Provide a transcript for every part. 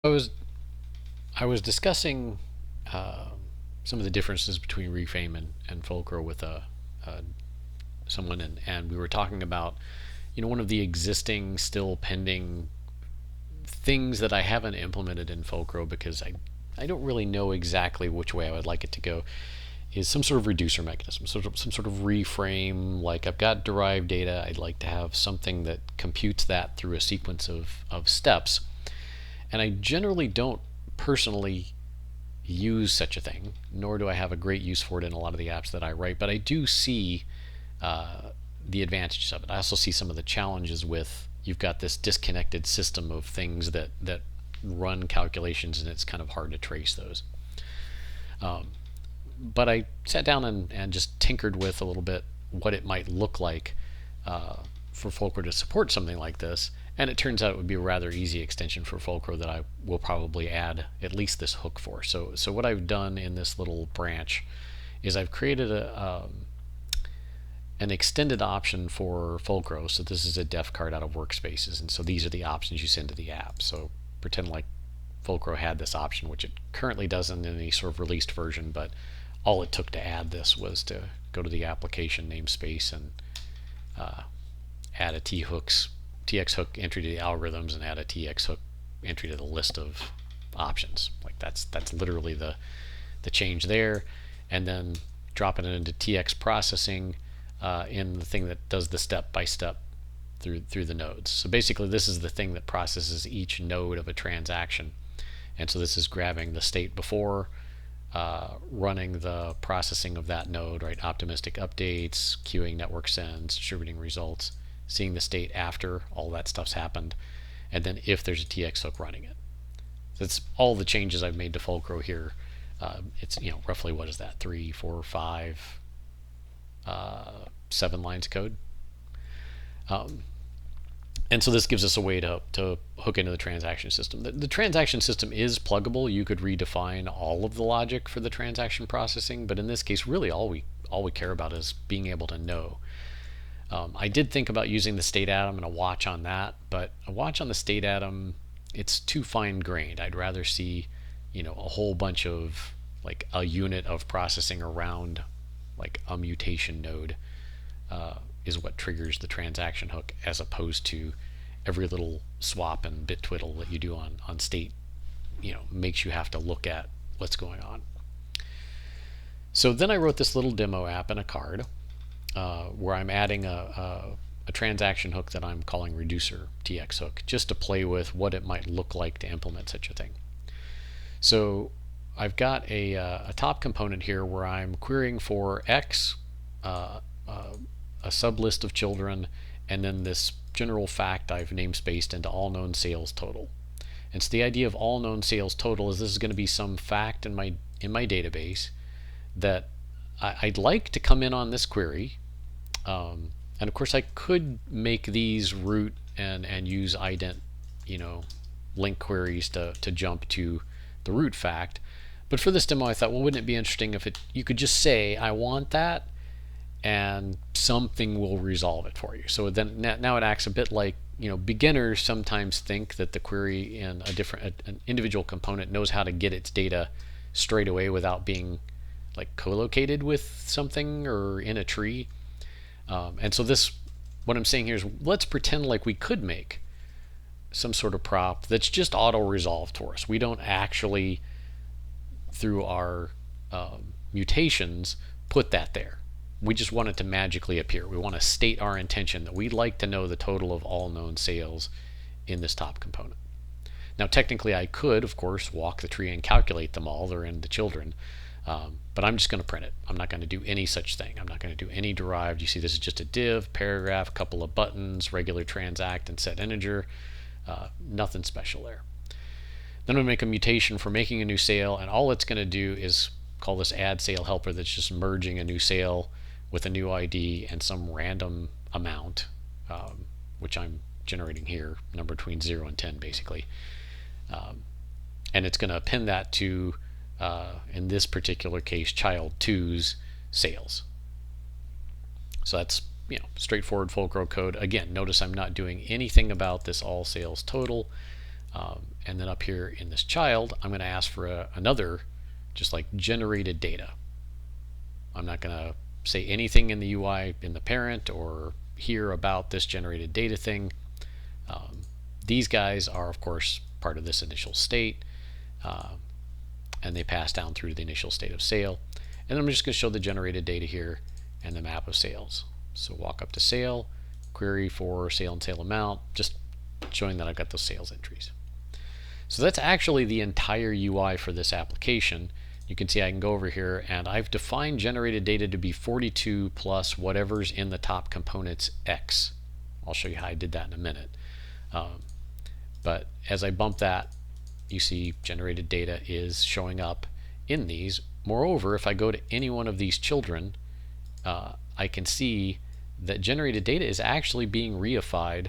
I was I was discussing uh, some of the differences between reframe and Fulcro with someone, and we were talking about one of the existing still pending things that I haven't implemented in Fulcro because I don't really know exactly which way I would like it to go is some sort of reducer mechanism, some sort of reframe. Like I've got derived data, I'd like to have something that computes that through a sequence of steps. And I generally don't personally use such a thing, nor do I have a great use for it in a lot of the apps that I write. But I do see the advantages of it. I also see some of the challenges with you've got this disconnected system of things that run calculations, and it's kind of hard to trace those. But I sat down and just tinkered with a little bit what it might look like uh, for Fulcro to support something like this. And it turns out it would be a rather easy extension for Fulcro that I will probably add at least this hook for. So what I've done in this little branch is I've created an extended option for Fulcro. So this is a def card out of workspaces, and so these are the options you send to the app. So pretend like Fulcro had this option, which it currently doesn't in any sort of released version, but all it took to add this was to go to the application namespace and add a TX hook entry to the algorithms and add a TX hook entry to the list of options. Like that's literally the change there, and then dropping it into TX processing in the thing that does the step by step through the nodes. So basically, this is the thing that processes each node of a transaction, and so this is grabbing the state before, running the processing of that node, right? Optimistic updates, queuing network sends, distributing results, seeing the state after all that stuff's happened, and then if there's a TX hook running it. That's all the changes I've made to Fulcro here. It's roughly what is that? 3, 4, 5, 7 lines of code. And so this gives us a way to hook into the transaction system. The transaction system is pluggable. You could redefine all of the logic for the transaction processing, but in this case, really all we care about is being able to know. I did think about using the state atom and a watch on that, but a watch on the state atom, it's too fine grained. I'd rather see, a whole bunch of like a unit of processing around like a mutation node is what triggers the transaction hook, as opposed to every little swap and bit twiddle that you do on state, makes you have to look at what's going on. So then I wrote this little demo app in a card where I'm adding a transaction hook that I'm calling reducer TX hook, just to play with what it might look like to implement such a thing. So I've got a top component here where I'm querying for X, a sublist of children, and then this general fact I've namespaced into all known sales total. And so the idea of all known sales total is this is going to be some fact in my database that I'd like to come in on this query. And of course I could make these root and use ident, link queries to jump to the root fact. But for this demo, I thought, well, wouldn't it be interesting if you could just say, I want that, and something will resolve it for you. So then now it acts a bit like, beginners sometimes think that the query in an individual component knows how to get its data straight away without being like co-located with something or in a tree. And so what I'm saying here is, let's pretend like we could make some sort of prop that's just auto-resolved for us. We don't actually, through our mutations, put that there. We just want it to magically appear. We want to state our intention that we'd like to know the total of all known sales in this top component. Now, technically, I could, of course, walk the tree and calculate them all. They're in the children. But I'm just going to print it. I'm not going to do any such thing. I'm not going to do any derived. You see, this is just a div, paragraph, a couple of buttons, regular transact, and set integer. Nothing special there. Then I'm going to make a mutation for making a new sale, and all it's going to do is call this add sale helper that's just merging a new sale with a new ID and some random amount, which I'm generating here, number between 0 and 10 basically. And it's going to append that to, in this particular case, child 2's sales. So that's straightforward Fulcro code. Again, notice I'm not doing anything about this all sales total. And then up here in this child, I'm going to ask for another, just like generated data. I'm not going to say anything in the UI in the parent or here about this generated data thing. These guys are, of course, part of this initial state, and they pass down through the initial state of sale. And then I'm just going to show the generated data here and the map of sales. So walk up to sale, query for sale and sale amount, just showing that I've got those sales entries. So that's actually the entire UI for this application. You can see I can go over here and I've defined generated data to be 42 plus whatever's in the top component's X. I'll show you how I did that in a minute. But as I bump that, you see generated data is showing up in these. Moreover, if I go to any one of these children, I can see that generated data is actually being reified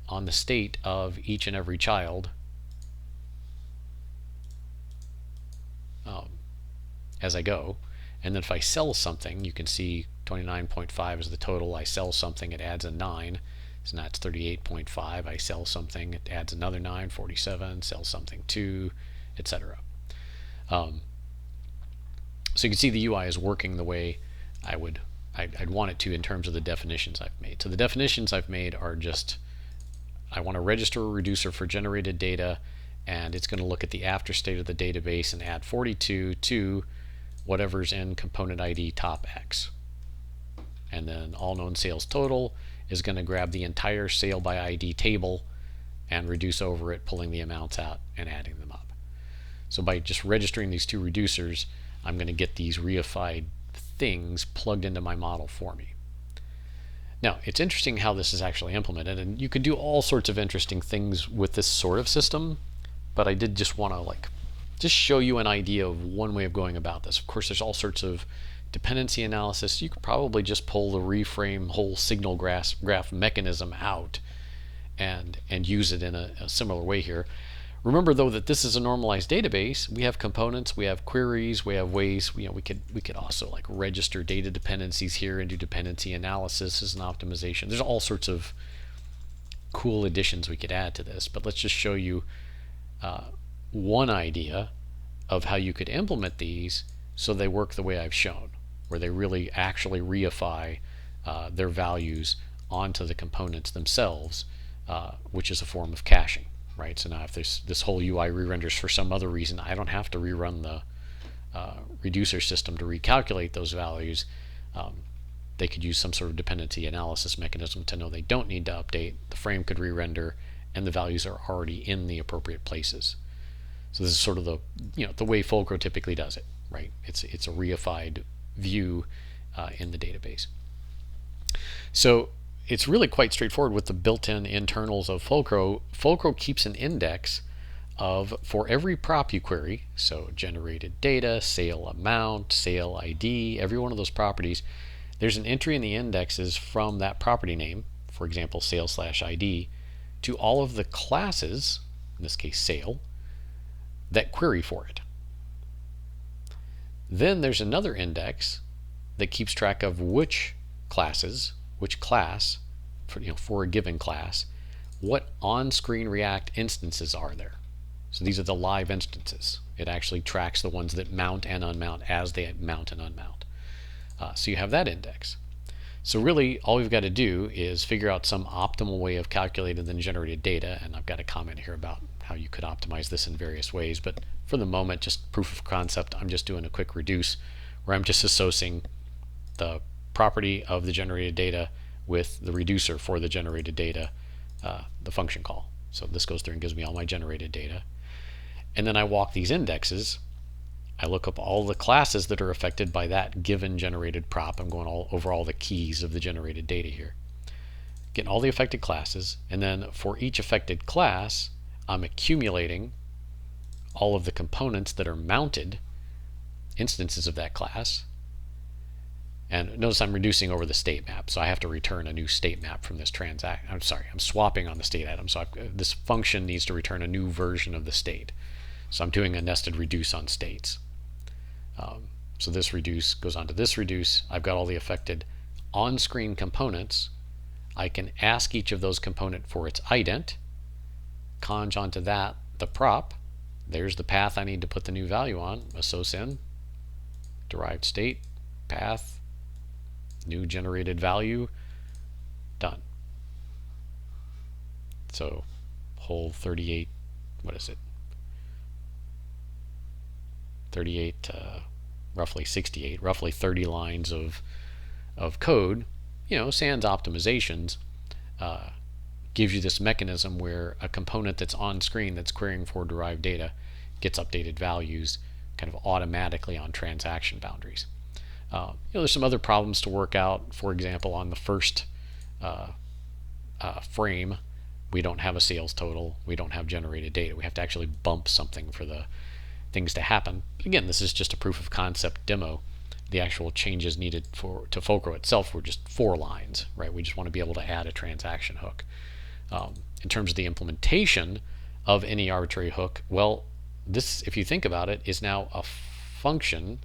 on the state of each and every child as I go. And then if I sell something, you can see 29.5 is the total. I sell something, it adds a 9. So now it's 38.5. I sell something, it adds another 9, 47. Sell something 2, etc. So you can see the UI is working the way I'd want it to in terms of the definitions I've made. So the definitions I've made are just, I want to register a reducer for generated data, and it's going to look at the after state of the database and add 42 to whatever's in component ID top X. And then all known sales total is going to grab the entire sale by ID table and reduce over it, pulling the amounts out and adding them up. So by just registering these two reducers, I'm going to get these reified things plugged into my model for me. Now, it's interesting how this is actually implemented, and you could do all sorts of interesting things with this sort of system, but I did just want to just show you an idea of one way of going about this. Of course, there's all sorts of dependency analysis. You could probably just pull the reframe whole signal graph mechanism out and use it in a similar way here. Remember though that this is a normalized database. We have components, we have queries, we have ways, we could also register data dependencies here and do dependency analysis as an optimization. There's all sorts of cool additions we could add to this, but let's just show you one idea of how you could implement these so they work the way I've shown, where they really actually reify their values onto the components themselves, which is a form of caching. Right, so now if this whole UI re-renders for some other reason, I don't have to rerun the reducer system to recalculate those values. They could use some sort of dependency analysis mechanism to know they don't need to update. The frame could re-render, and the values are already in the appropriate places. So this is sort of the way Fulcro typically does it. Right, it's a reified view in the database. So it's really quite straightforward with the built-in internals of Fulcro. Fulcro keeps an index for every prop you query, so generated data, sale amount, sale ID, every one of those properties, there's an entry in the indexes from that property name, for example, sale/ID, to all of the classes, in this case sale, that query for it. Then there's another index that keeps track of which class, for a given class, what on-screen React instances are there. So these are the live instances. It actually tracks the ones that mount and unmount as they mount and unmount. So you have that index. So really, all we've got to do is figure out some optimal way of calculating the generated data, and I've got a comment here about how you could optimize this in various ways, but for the moment, just proof of concept, I'm just doing a quick reduce where I'm just associating the property of the generated data with the reducer for the generated data, the function call. So this goes through and gives me all my generated data. And then I walk these indexes. I look up all the classes that are affected by that given generated prop. I'm going over all the keys of the generated data here. Getting all the affected classes, and then for each affected class, I'm accumulating all of the components that are mounted instances of that class. And notice I'm reducing over the state map, so I have to return a new state map from this transaction. I'm sorry, I'm swapping on the state item, so this function needs to return a new version of the state. So I'm doing a nested reduce on states. So this reduce goes on to this reduce. I've got all the affected on-screen components. I can ask each of those component for its ident, conj onto that the prop. There's the path I need to put the new value on. Assoc derived state, path, new generated value, done. So whole 38, what is it? 38, roughly 68, roughly 30 lines of code, sans optimizations, gives you this mechanism where a component that's on screen that's querying for derived data gets updated values kind of automatically on transaction boundaries. There's some other problems to work out. For example, on the first frame, we don't have a sales total. We don't have generated data. We have to actually bump something for the things to happen. Again, this is just a proof of concept demo. The actual changes needed to Fulcro itself were just 4 lines, right? We just want to be able to add a transaction hook. In terms of the implementation of any arbitrary hook, well, this, if you think about it, is now a function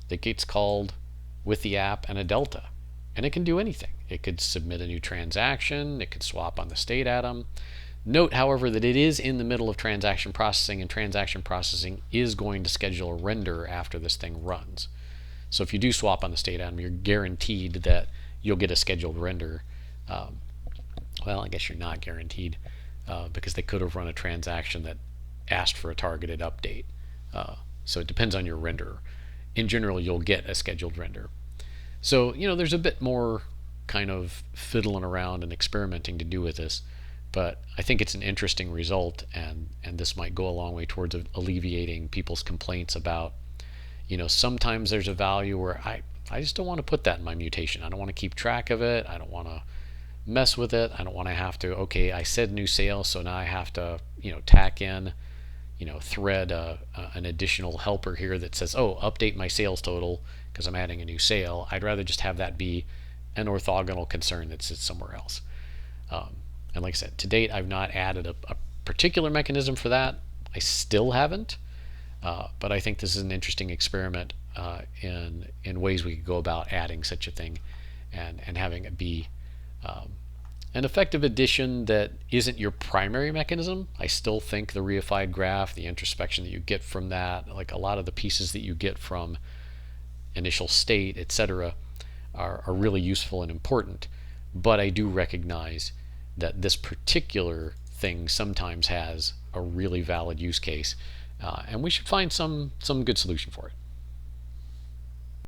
that gets called with the app and a delta. And it can do anything. It could submit a new transaction. It could swap on the state atom. Note, however, that it is in the middle of transaction processing, and transaction processing is going to schedule a render after this thing runs. So if you do swap on the state atom, you're guaranteed that you'll get a scheduled render. Well, I guess you're not guaranteed because they could have run a transaction that asked for a targeted update. So it depends on your renderer. In general, you'll get a scheduled render. So, there's a bit more kind of fiddling around and experimenting to do with this, but I think it's an interesting result, and this might go a long way towards alleviating people's complaints about, sometimes there's a value where I just don't want to put that in my mutation. I don't want to keep track of it. I don't want to mess with it. I don't want to have to, okay, I said new sale, so now I have to, tack in, thread an additional helper here that says, oh, update my sales total because I'm adding a new sale. I'd rather just have that be an orthogonal concern that sits somewhere else. And like I said, to date, I've not added a particular mechanism for that. I still haven't, but I think this is an interesting experiment in ways we could go about adding such a thing and having it be an effective addition that isn't your primary mechanism. I still think the reified graph, the introspection that you get from that, like a lot of the pieces that you get from initial state, etc., are really useful and important. But I do recognize that this particular thing sometimes has a really valid use case, and we should find some good solution for it.